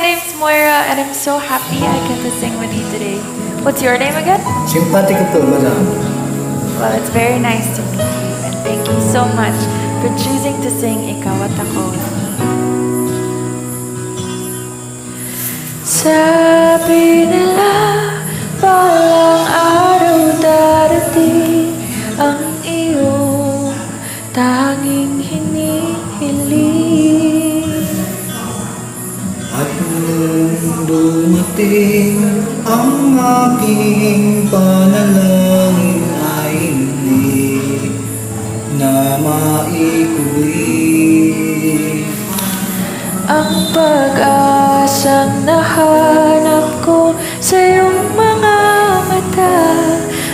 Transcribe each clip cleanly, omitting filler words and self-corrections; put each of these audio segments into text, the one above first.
name's Moira, and I'm so happy I get to sing with you today. What's your name again? Simpatiko to, madam. Well, it's very nice to meet you, and thank you so much for choosing to sing Ikaw at Ako with me. Sabi nila, balang araw darating ang iyong tanging hinihiling. At nung dumating ang aking panalangin ay hindi na maikuli. Ang pag-asang nahanap ko sa iyong mga mata,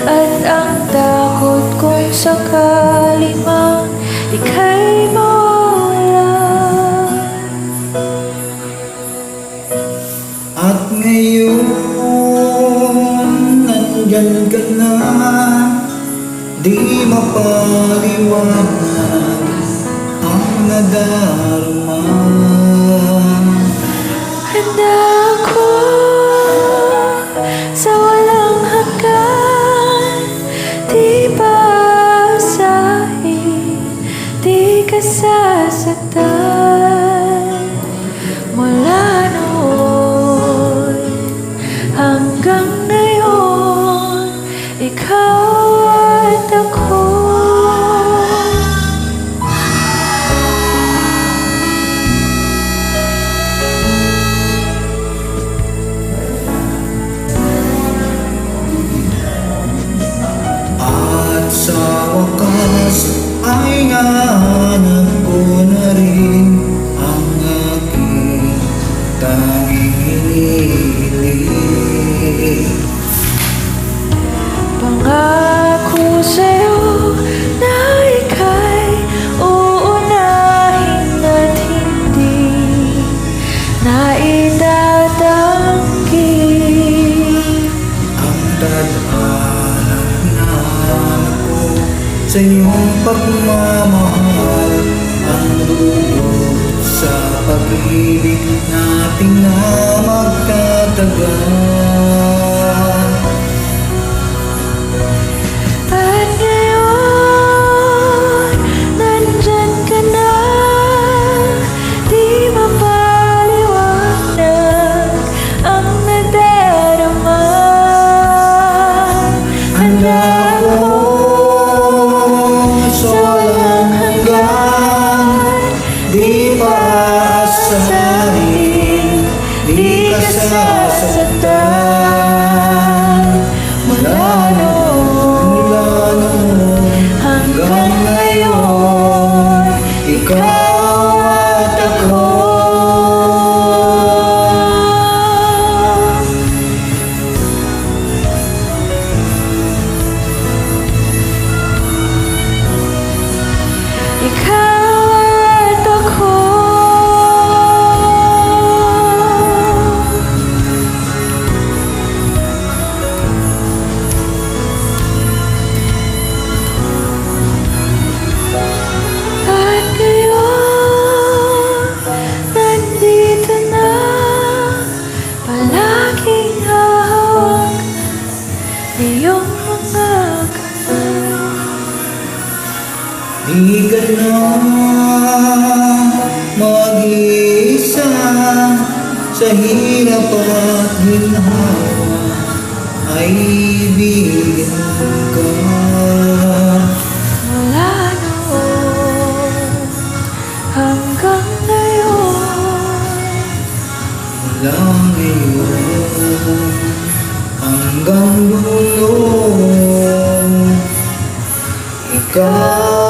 at ang takot kung sakali mang ika'y mawala. At ngayon, nandyan ka na, di mapaliwanag ang nadarama. Handa ako sa walang hanggan, di basahin, di ka sasaktan. Mula noon hanggang ngayon, ikaw at ako. At sa wakas ay nahanap ko na rin ang aking tanging hinihiling. Pangako sa'yo na ika'y uunahin at hindi na itatanggi. Ang tadhanang hinahanap ko sa iyong pagmamahal, ang dulot sa pag-ibig natin na magtatagal. At ngayon, nandyan ka na, di mapaliwanag ang nadarama. Handa ako sa walang hanggan, di paasahin, di ka sasaktan. Mula noon hanggang ngayon, ikaw at ako. Ikaw at ako. At ngayon, nandito na, palaging hawak iyong mga kamay. Di ka na mag-iisa sa hirap at ginhawa, ay ibigin ka. Mula noon hanggang ngayon, Mula ngayon hanggang dulo, ikaw